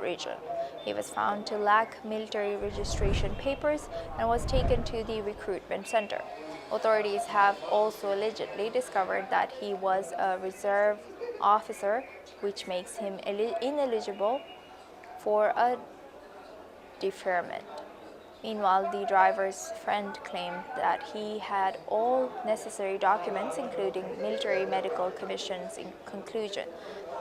region. He was found to lack military registration papers and was taken to the recruitment center. Authorities have also allegedly discovered that he was a reserve officer, which makes him ineligible for a deferment. Meanwhile, the driver's friend claimed that he had all necessary documents, including military medical commissions. In conclusion,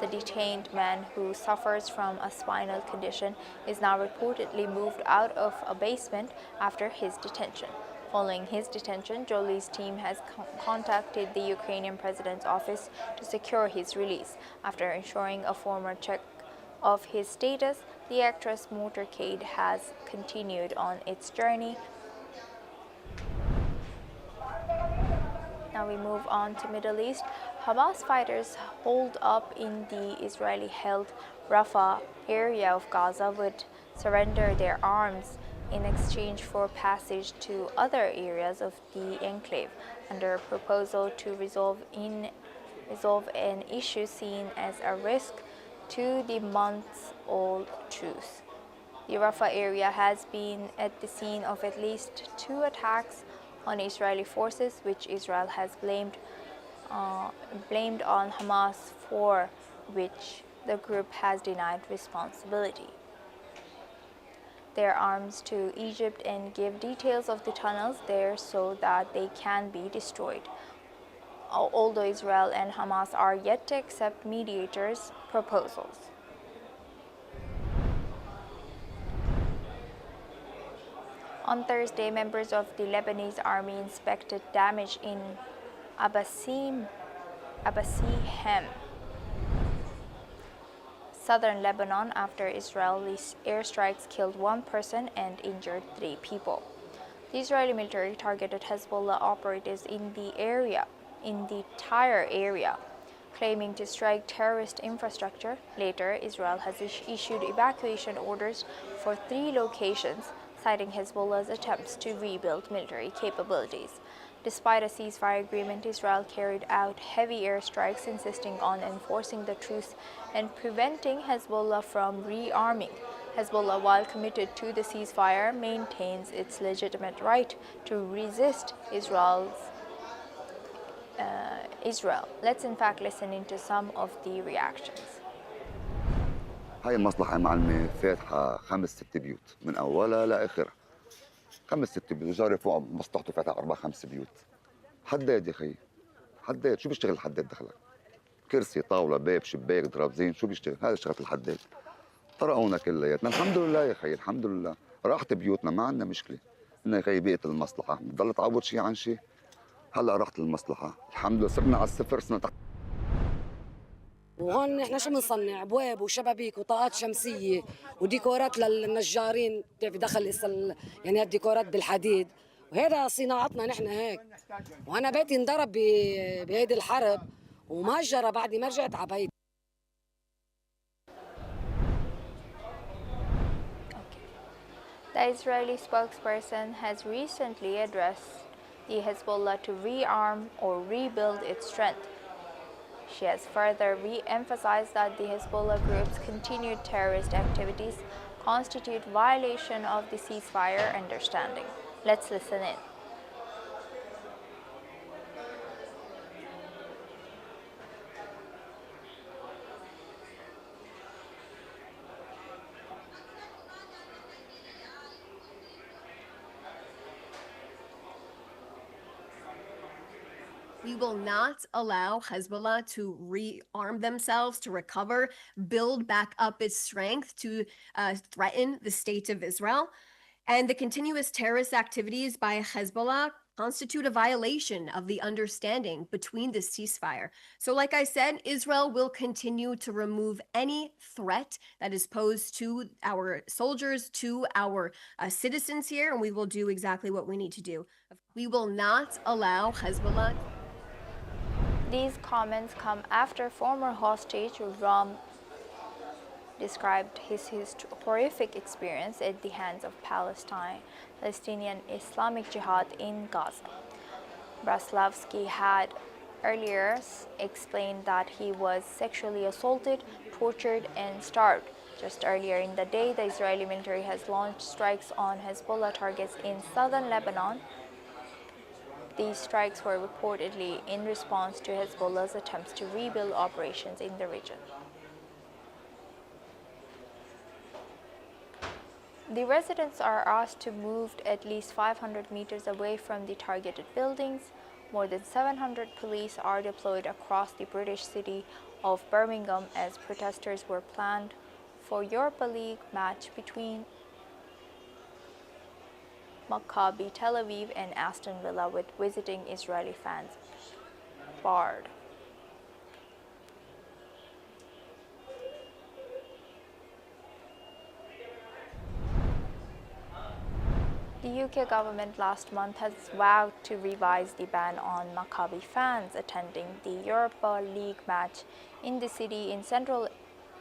the detained man, who suffers from a spinal condition, is now reportedly moved out of a basement after his detention. Following his detention, Jolie's team has contacted the Ukrainian president's office to secure his release. After ensuring a formal check of his status, the actress motorcade has continued on its journey. Now we move on to Middle East. Hamas fighters holed up in the Israeli-held Rafah area of Gaza would surrender their arms in exchange for passage to other areas of the enclave under a proposal to resolve an issue seen as a risk to the months-old truce. The Rafah area has been at the scene of at least 2 attacks on Israeli forces, which Israel has blamed on Hamas, for which the group has denied responsibility. Their arms to Egypt and give details of the tunnels there so that they can be destroyed. Although Israel and Hamas are yet to accept mediators' proposals. On Thursday, members of the Lebanese army inspected damage in Abbasim, southern Lebanon, after Israeli airstrikes killed 1 person and injured 3 people. The Israeli military targeted Hezbollah operatives in the Tyre area, claiming to strike terrorist infrastructure. Later, Israel has issued evacuation orders for 3 locations, citing Hezbollah's attempts to rebuild military capabilities. Despite a ceasefire agreement, Israel carried out heavy airstrikes, insisting on enforcing the truce and preventing Hezbollah from rearming. Hezbollah, while committed to the ceasefire, maintains its legitimate right to resist Israel. Let's in fact listen into some of the reactions. هاي المصلحة معلمة فاتحة 5-6 بيوت من أولها لآخرها. 5-6 بيوت، وجاري فوق مصلحته فاتحة 4-5 بيوت. حداد يا خيي، حداد، شو بيشتغل الحداد دخلك؟ كرسي، طاولة، باب، شباك، درابزين، شو بيشتغل؟ هذا شغلة الحداد. طرقونا كلياتنا، الحمد لله يا خيي، الحمد لله. راحت بيوتنا، ما عندنا مشكلة. إنه يا خيي بيئة المصلحة، بتضل تعوض شيء عن شيء. هلا راحت المصلحة، الحمد لله صرنا على الصفر، صرنا تحت. وهون احنا شو بنصنع؟ ابواب وشبابيك وطاقات شمسيه وديكورات للنجارين، بتعرف دخل يعني الديكورات بالحديد، وهذا صناعتنا نحن هيك. وانا بيتي انضرب بهيدي الحرب ومهجره بعد ما رجعت على بيتي. The Israeli spokesperson has recently addressed the Hezbollah to rearm or rebuild its strength. She has further re-emphasized that the Hezbollah group's continued terrorist activities constitute violation of the ceasefire understanding. Let's listen in. We will not allow Hezbollah to rearm themselves, to recover, build back up its strength, to threaten the state of Israel. And the continuous terrorist activities by Hezbollah constitute a violation of the understanding between the ceasefire. So like I said, Israel will continue to remove any threat that is posed to our soldiers, to our citizens here, and we will do exactly what we need to do. We will not allow Hezbollah. These comments come after former hostage Ram described his horrific experience at the hands of Palestinian Islamic Jihad in Gaza. Braslavsky had earlier explained that he was sexually assaulted, tortured, and starved Just earlier in the day, the Israeli military has launched strikes on Hezbollah targets in southern Lebanon. These strikes were reportedly in response to Hezbollah's attempts to rebuild operations in the region. The residents are asked to move at least 500 meters away from the targeted buildings. More than 700 police are deployed across the British city of Birmingham as protesters were planned for Europa League match between Maccabi Tel Aviv and Aston Villa, with visiting Israeli fans barred. The UK government last month has vowed to revise the ban on Maccabi fans attending the Europa League match in the city in central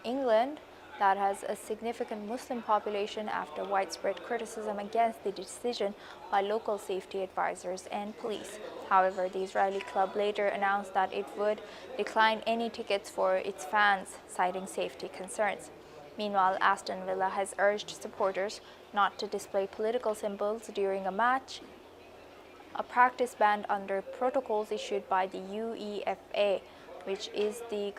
England that has a significant Muslim population after widespread criticism against the decision by local safety advisors and police. However, the Israeli club later announced that it would decline any tickets for its fans, citing safety concerns. Meanwhile, Aston Villa has urged supporters not to display political symbols during a match, a practice banned under protocols issued by the UEFA, which is the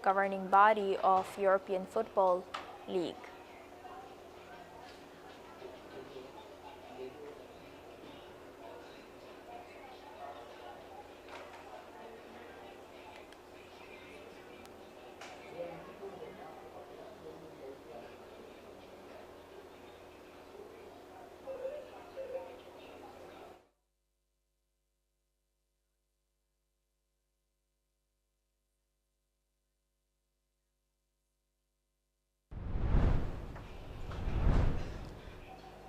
governing body of European Football League.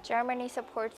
Germany supports